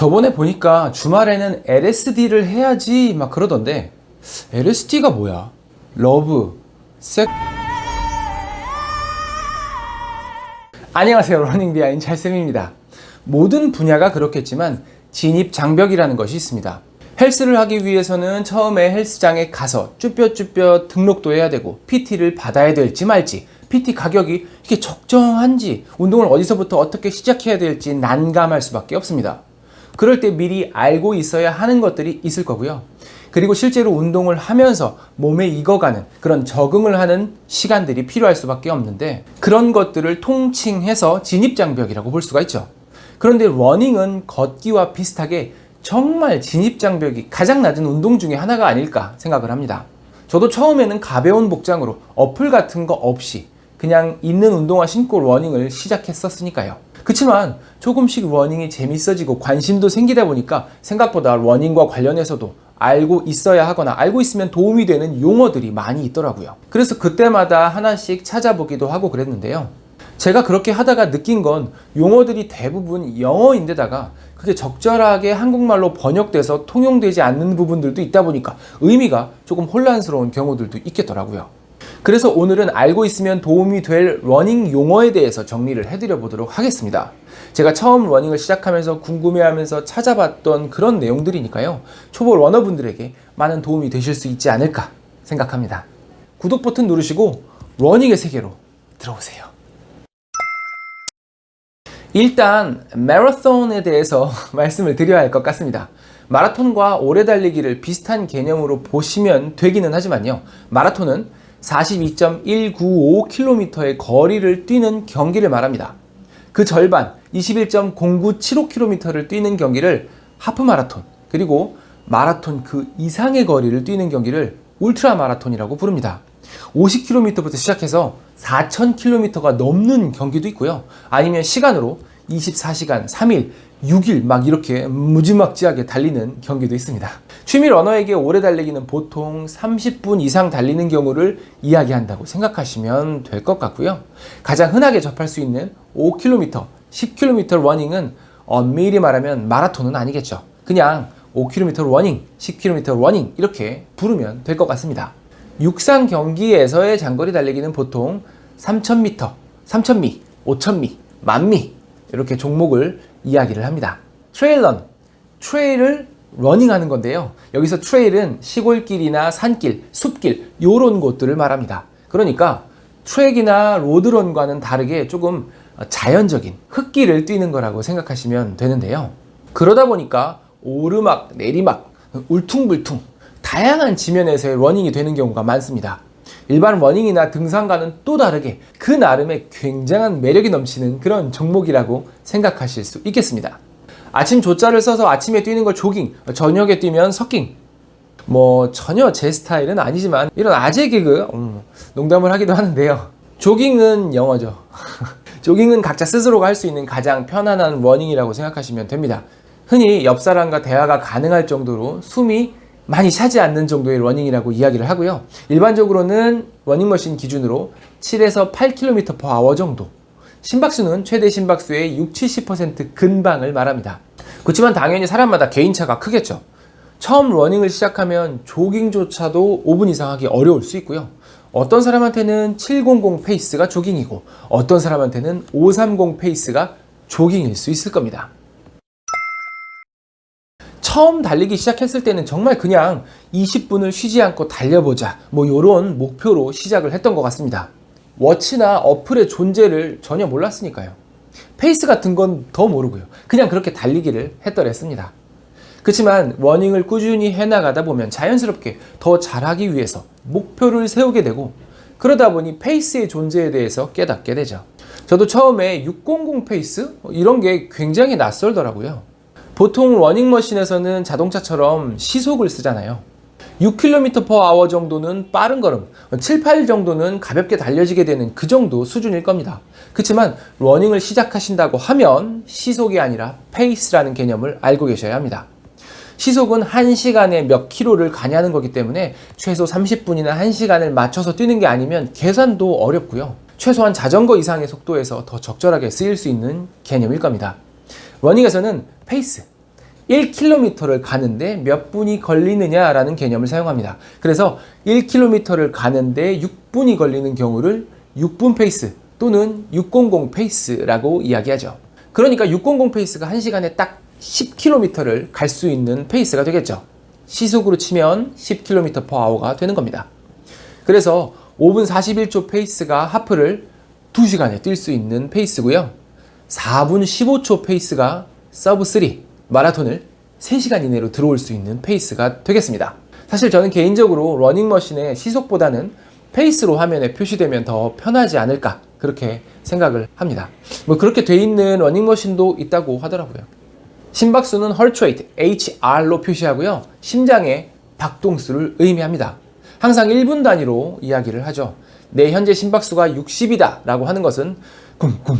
저번에 보니까 주말에는 LSD를 해야지 막 그러던데 LSD가 뭐야? 러브, 섹... 안녕하세요. 러닝 비하인 찰쌤입니다. 모든 분야가 그렇겠지만 진입 장벽이라는 것이 있습니다. 헬스를 하기 위해서는 처음에 헬스장에 가서 쭈뼛쭈뼛 등록도 해야 되고 PT를 받아야 될지 말지, PT 가격이 이게 적정한지, 운동을 어디서부터 어떻게 시작해야 될지 난감할 수밖에 없습니다. 그럴 때 미리 알고 있어야 하는 것들이 있을 거고요. 그리고 실제로 운동을 하면서 몸에 익어가는 그런 적응을 하는 시간들이 필요할 수밖에 없는데, 그런 것들을 통칭해서 진입장벽이라고 볼 수가 있죠. 그런데 러닝은 걷기와 비슷하게 정말 진입장벽이 가장 낮은 운동 중에 하나가 아닐까 생각을 합니다. 저도 처음에는 가벼운 복장으로 어플 같은 거 없이 그냥 있는 운동화 신고 러닝을 시작했었으니까요. 그치만 조금씩 러닝이 재밌어지고 관심도 생기다 보니까 생각보다 러닝과 관련해서도 알고 있어야 하거나 알고 있으면 도움이 되는 용어들이 많이 있더라고요. 그래서 그때마다 하나씩 찾아보기도 하고 그랬는데요. 제가 그렇게 하다가 느낀 건 용어들이 대부분 영어인데다가 그게 적절하게 한국말로 번역돼서 통용되지 않는 부분들도 있다 보니까 의미가 조금 혼란스러운 경우들도 있겠더라고요. 그래서 오늘은 알고 있으면 도움이 될 러닝 용어에 대해서 정리를 해드려 보도록 하겠습니다. 제가 처음 러닝을 시작하면서 궁금해하면서 찾아봤던 그런 내용들이니까요. 초보 러너분들에게 많은 도움이 되실 수 있지 않을까 생각합니다. 구독 버튼 누르시고 러닝의 세계로 들어오세요. 일단 마라톤에 대해서 말씀을 드려야 할 것 같습니다. 마라톤과 오래 달리기를 비슷한 개념으로 보시면 되기는 하지만요. 마라톤은 42.195km의 거리를 뛰는 경기를 말합니다. 그 절반 21.0975km를 뛰는 경기를 하프마라톤, 그리고 마라톤 그 이상의 거리를 뛰는 경기를 울트라 마라톤이라고 부릅니다. 50km부터 시작해서 4000km가 넘는 경기도 있고요. 아니면 시간으로 24시간, 3일, 6일 막 이렇게 무지막지하게 달리는 경기도 있습니다. 취미 러너에게 오래 달리기는 보통 30분 이상 달리는 경우를 이야기한다고 생각하시면 될 것 같고요. 가장 흔하게 접할 수 있는 5km, 10km 러닝은 엄밀히 말하면 마라톤은 아니겠죠. 그냥 5km 러닝, 10km 러닝 이렇게 부르면 될 것 같습니다. 육상 경기에서의 장거리 달리기는 보통 3000m, 3000미, 5000미, 10,000미 이렇게 종목을 이야기를 합니다. 트레일런, 트레일을 러닝하는 건데요. 여기서 트레일은 시골길이나 산길, 숲길 이런 곳들을 말합니다. 그러니까 트랙이나 로드런과는 다르게 조금 자연적인 흙길을 뛰는 거라고 생각하시면 되는데요. 그러다 보니까 오르막, 내리막, 울퉁불퉁 다양한 지면에서의 러닝이 되는 경우가 많습니다. 일반 러닝이나 등산과는 또 다르게 그 나름의 굉장한 매력이 넘치는 그런 종목이라고 생각하실 수 있겠습니다. 아침 조자를 써서 아침에 뛰는 걸 조깅, 저녁에 뛰면 서깅. 전혀 제 스타일은 아니지만 이런 아재 개그 농담을 하기도 하는데요. 조깅은 영어죠. 조깅은 각자 스스로가 할 수 있는 가장 편안한 러닝이라고 생각하시면 됩니다. 흔히 옆 사람과 대화가 가능할 정도로 숨이 많이 차지 않는 정도의 러닝이라고 이야기를 하고요. 일반적으로는 러닝머신 기준으로 7에서 8km/h 정도, 심박수는 최대 심박수의 60-70% 근방을 말합니다. 그렇지만 당연히 사람마다 개인차가 크겠죠. 처음 러닝을 시작하면 조깅조차도 5분 이상 하기 어려울 수 있고요. 어떤 사람한테는 700 페이스가 조깅이고 어떤 사람한테는 530 페이스가 조깅일 수 있을 겁니다. 처음 달리기 시작했을 때는 정말 그냥 20분을 쉬지 않고 달려보자 요런 목표로 시작을 했던 것 같습니다. 워치나 어플의 존재를 전혀 몰랐으니까요. 페이스 같은 건 더 모르고요. 그냥 그렇게 달리기를 했더랬습니다. 그렇지만 러닝을 꾸준히 해나가다 보면 자연스럽게 더 잘하기 위해서 목표를 세우게 되고, 그러다 보니 페이스의 존재에 대해서 깨닫게 되죠. 저도 처음에 600 페이스? 이런 게 굉장히 낯설더라고요. 보통 러닝머신에서는 자동차처럼 시속을 쓰잖아요. 6km/h 정도는 빠른 걸음, 7, 8 정도는 가볍게 달려지게 되는 그 정도 수준일 겁니다. 그렇지만 러닝을 시작하신다고 하면 시속이 아니라 페이스라는 개념을 알고 계셔야 합니다. 시속은 1시간에 몇 킬로를 가냐는 거기 때문에 최소 30분이나 1시간을 맞춰서 뛰는 게 아니면 계산도 어렵고요. 최소한 자전거 이상의 속도에서 더 적절하게 쓰일 수 있는 개념일 겁니다. 러닝에서는 페이스, 1km를 가는데 몇 분이 걸리느냐라는 개념을 사용합니다. 그래서 1km를 가는데 6분이 걸리는 경우를 6분 페이스 또는 600 페이스라고 이야기하죠. 그러니까 600 페이스가 1시간에 딱 10km를 갈 수 있는 페이스가 되겠죠. 시속으로 치면 10km/h가 되는 겁니다. 그래서 5분 41초 페이스가 하프를 2시간에 뛸 수 있는 페이스고요. 4분 15초 페이스가 서브 3, 마라톤을 3시간 이내로 들어올 수 있는 페이스가 되겠습니다. 사실 저는 개인적으로 러닝머신의 시속보다는 페이스로 화면에 표시되면 더 편하지 않을까 그렇게 생각을 합니다. 뭐 그렇게 돼 있는 러닝머신도 있다고 하더라고요. 심박수는 heart rate, HR로 표시하고요. 심장의 박동수를 의미합니다. 항상 1분 단위로 이야기를 하죠. 내 현재 심박수가 60이다 라고 하는 것은 쿵쿵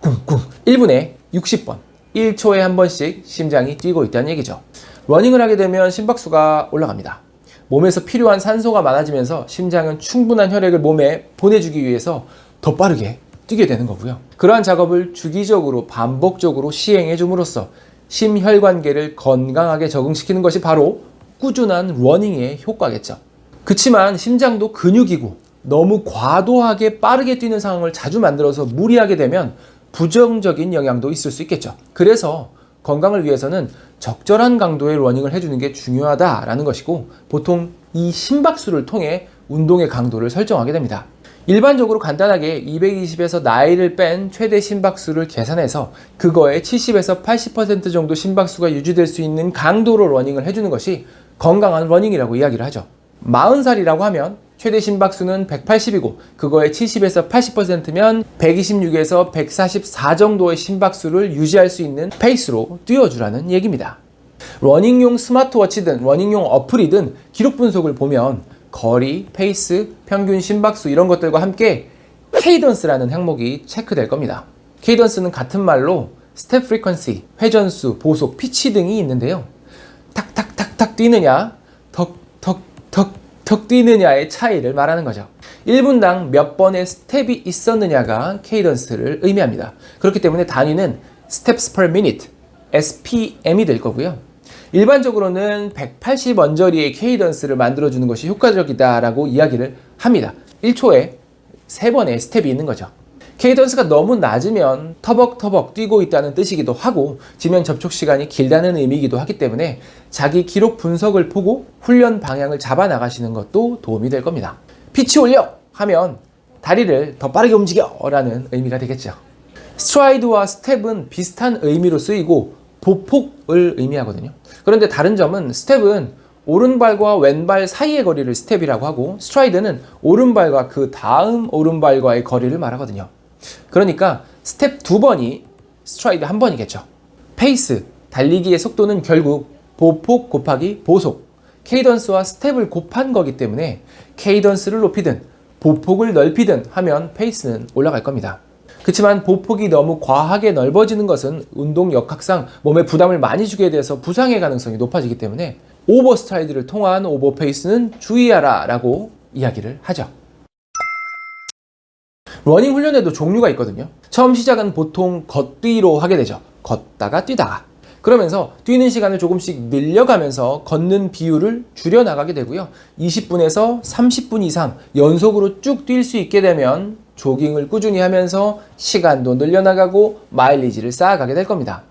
쿵쿵 1분에 60번 1초에 한 번씩 심장이 뛰고 있다는 얘기죠. 러닝을 하게 되면 심박수가 올라갑니다. 몸에서 필요한 산소가 많아지면서 심장은 충분한 혈액을 몸에 보내주기 위해서 더 빠르게 뛰게 되는 거고요. 그러한 작업을 주기적으로 반복적으로 시행해 줌으로써 심혈관계를 건강하게 적응시키는 것이 바로 꾸준한 러닝의 효과겠죠. 그치만 심장도 근육이고 너무 과도하게 빠르게 뛰는 상황을 자주 만들어서 무리하게 되면 부정적인 영향도 있을 수 있겠죠. 그래서 건강을 위해서는 적절한 강도의 러닝을 해주는 게 중요하다라는 것이고 보통 이 심박수를 통해 운동의 강도를 설정하게 됩니다. 일반적으로 간단하게 220에서 나이를 뺀 최대 심박수를 계산해서 그거의 70에서 80% 정도 심박수가 유지될 수 있는 강도로 러닝을 해주는 것이 건강한 러닝이라고 이야기를 하죠. 40살이라고 하면 최대 심박수는 180이고 그거의 70에서 80%면 126에서 144 정도의 심박수를 유지할 수 있는 페이스로 뛰어주라는 얘기입니다. 러닝용 스마트워치든 러닝용 어플이든 기록 분석을 보면 거리, 페이스, 평균 심박수 이런 것들과 함께 케이던스라는 항목이 체크될 겁니다. 케이던스는 같은 말로 스텝 프리퀀시, 회전수, 보속, 피치 등이 있는데요. 탁탁탁탁 뛰느냐, 턱 뛰느냐의 차이를 말하는 거죠. 1분당 몇 번의 스텝이 있었느냐가 케이던스를 의미합니다. 그렇기 때문에 단위는 steps per minute, SPM이 될 거고요. 일반적으로는 180 언저리의 케이던스를 만들어주는 것이 효과적이다라고 이야기를 합니다. 1초에 3번의 스텝이 있는 거죠. 케이던스가 너무 낮으면 터벅터벅 뛰고 있다는 뜻이기도 하고 지면 접촉 시간이 길다는 의미이기도 하기 때문에 자기 기록 분석을 보고 훈련 방향을 잡아 나가시는 것도 도움이 될 겁니다. 피치 올려! 하면 다리를 더 빠르게 움직여! 라는 의미가 되겠죠. 스트라이드와 스텝은 비슷한 의미로 쓰이고 보폭을 의미하거든요. 그런데 다른 점은 스텝은 오른발과 왼발 사이의 거리를 스텝이라고 하고 스트라이드는 오른발과 그 다음 오른발과의 거리를 말하거든요. 그러니까 스텝 2번이 스트라이드 1번이겠죠. 페이스, 달리기의 속도는 결국 보폭 곱하기 보속, 케이던스와 스텝을 곱한 거기 때문에 케이던스를 높이든 보폭을 넓히든 하면 페이스는 올라갈 겁니다. 그렇지만 보폭이 너무 과하게 넓어지는 것은 운동 역학상 몸에 부담을 많이 주게 돼서 부상의 가능성이 높아지기 때문에 오버 스트라이드를 통한 오버 페이스는 주의하라 라고 이야기를 하죠. 러닝 훈련에도 종류가 있거든요. 처음 시작은 보통 걷기로 하게 되죠. 걷다가 뛰다가. 그러면서 뛰는 시간을 조금씩 늘려가면서 걷는 비율을 줄여나가게 되고요. 20분에서 30분 이상 연속으로 쭉 뛸 수 있게 되면 조깅을 꾸준히 하면서 시간도 늘려나가고 마일리지를 쌓아가게 될 겁니다.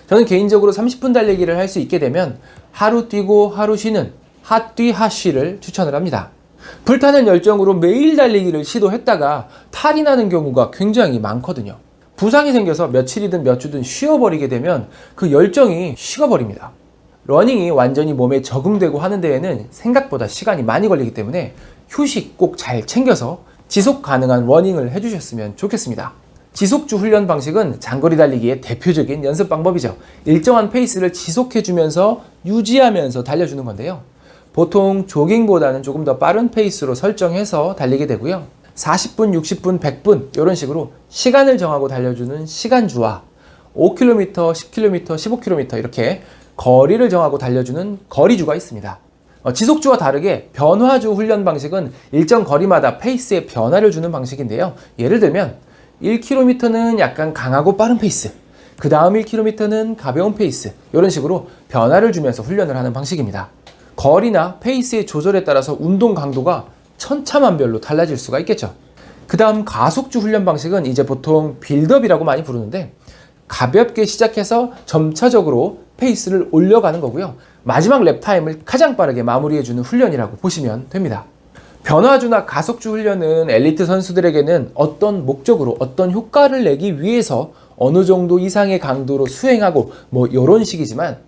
저는 개인적으로 30분 달리기를 할 수 있게 되면 하루 뛰고 하루 쉬는 핫뛰 핫쉬를 추천을 합니다. 불타는 열정으로 매일 달리기를 시도했다가 탈이 나는 경우가 굉장히 많거든요. 부상이 생겨서 며칠이든 몇 주든 쉬어버리게 되면 그 열정이 식어버립니다. 러닝이 완전히 몸에 적응되고 하는 데에는 생각보다 시간이 많이 걸리기 때문에 휴식 꼭 잘 챙겨서 지속 가능한 러닝을 해주셨으면 좋겠습니다. 지속주 훈련 방식은 장거리 달리기의 대표적인 연습 방법이죠. 일정한 페이스를 지속해주면서 유지하면서 달려주는 건데요. 보통 조깅보다는 조금 더 빠른 페이스로 설정해서 달리게 되고요. 40분, 60분, 100분 이런 식으로 시간을 정하고 달려주는 시간주와 5km, 10km, 15km 이렇게 거리를 정하고 달려주는 거리주가 있습니다. 지속주와 다르게 변화주 훈련 방식은 일정 거리마다 페이스에 변화를 주는 방식인데요. 예를 들면 1km는 약간 강하고 빠른 페이스, 그 다음 1km는 가벼운 페이스, 이런 식으로 변화를 주면서 훈련을 하는 방식입니다. 거리나 페이스의 조절에 따라서 운동 강도가 천차만별로 달라질 수가 있겠죠. 그 다음 가속주 훈련 방식은 이제 보통 빌드업이라고 많이 부르는데, 가볍게 시작해서 점차적으로 페이스를 올려가는 거고요. 마지막 랩 타임을 가장 빠르게 마무리해주는 훈련이라고 보시면 됩니다. 변화주나 가속주 훈련은 엘리트 선수들에게는 어떤 목적으로 어떤 효과를 내기 위해서 어느 정도 이상의 강도로 수행하고 뭐 이런 식이지만,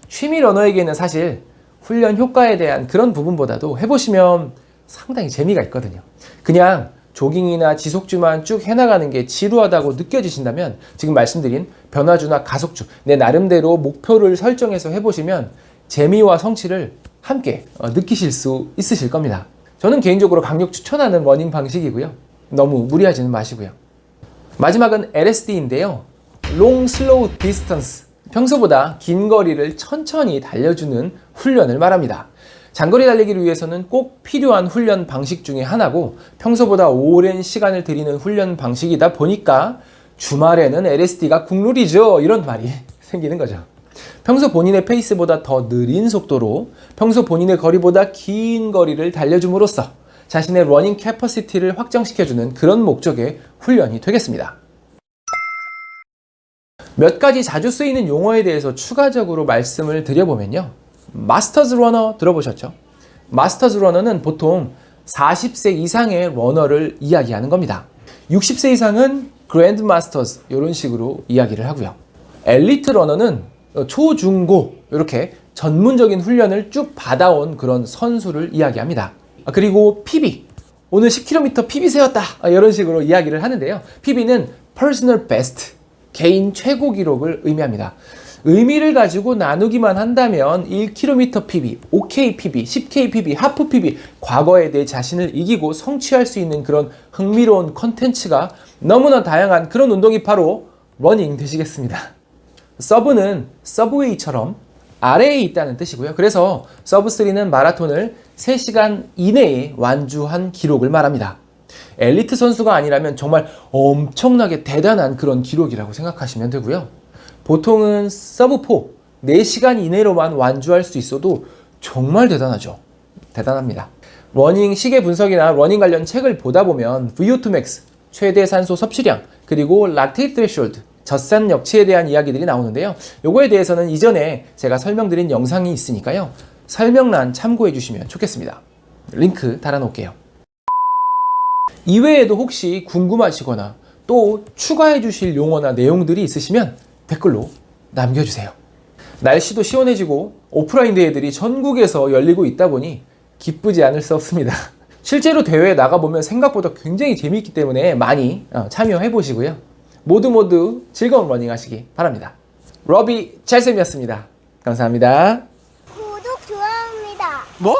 취미 러너에게는 사실 훈련 효과에 대한 그런 부분보다도 해보시면 상당히 재미가 있거든요. 그냥 조깅이나 지속주만 쭉 해나가는 게 지루하다고 느껴지신다면 지금 말씀드린 변화주나 가속주, 내 나름대로 목표를 설정해서 해보시면 재미와 성취를 함께 느끼실 수 있으실 겁니다. 저는 개인적으로 강력 추천하는 러닝 방식이고요. 너무 무리하지는 마시고요. 마지막은 LSD인데요. Long Slow Distance, 평소보다 긴 거리를 천천히 달려주는 훈련을 말합니다. 장거리 달리기를 위해서는 꼭 필요한 훈련 방식 중에 하나고, 평소보다 오랜 시간을 들이는 훈련 방식이다 보니까 주말에는 LSD가 국룰이죠, 이런 말이 생기는 거죠. 평소 본인의 페이스보다 더 느린 속도로 평소 본인의 거리보다 긴 거리를 달려줌으로써 자신의 러닝 캐퍼시티를 확장시켜주는 그런 목적의 훈련이 되겠습니다. 몇 가지 자주 쓰이는 용어에 대해서 추가적으로 말씀을 드려보면요. 마스터즈 러너 들어보셨죠? 마스터즈 러너는 보통 40세 이상의 러너를 이야기하는 겁니다. 60세 이상은 그랜드 마스터즈, 이런 식으로 이야기를 하고요. 엘리트 러너는 초, 중, 고 이렇게 전문적인 훈련을 쭉 받아온 그런 선수를 이야기합니다. 그리고 PB, 오늘 10km PB 세웠다, 이런 식으로 이야기를 하는데요. PB는 Personal Best, 개인 최고 기록을 의미합니다. 의미를 가지고 나누기만 한다면 1km PB, 5K PB, 10K PB, 하프 PB, 과거에 내 자신을 이기고 성취할 수 있는 그런 흥미로운 컨텐츠가 너무나 다양한 그런 운동이 바로 러닝 되시겠습니다. 서브는 서브웨이처럼 아래에 있다는 뜻이고요. 그래서 서브3는 마라톤을 3시간 이내에 완주한 기록을 말합니다. 엘리트 선수가 아니라면 정말 엄청나게 대단한 그런 기록이라고 생각하시면 되고요. 보통은 서브4, 4시간 이내로만 완주할 수 있어도 정말 대단하죠. 대단합니다. 러닝 시계 분석이나 러닝 관련 책을 보다 보면 VO2 max, 최대 산소 섭취량, 그리고 락테이트 threshold, 젖산 역치에 대한 이야기들이 나오는데요. 요거에 대해서는 이전에 제가 설명드린 영상이 있으니까요. 설명란 참고해 주시면 좋겠습니다. 링크 달아놓을게요. 이외에도 혹시 궁금하시거나 또 추가해 주실 용어나 내용들이 있으시면 댓글로 남겨주세요. 날씨도 시원해지고 오프라인 대회들이 전국에서 열리고 있다 보니 기쁘지 않을 수 없습니다. 실제로 대회에 나가보면 생각보다 굉장히 재미있기 때문에 많이 참여해 보시고요. 모두 즐거운 러닝 하시기 바랍니다. 러비 찰쌤이었습니다. 감사합니다. 구독, 좋아요입니다. 뭐?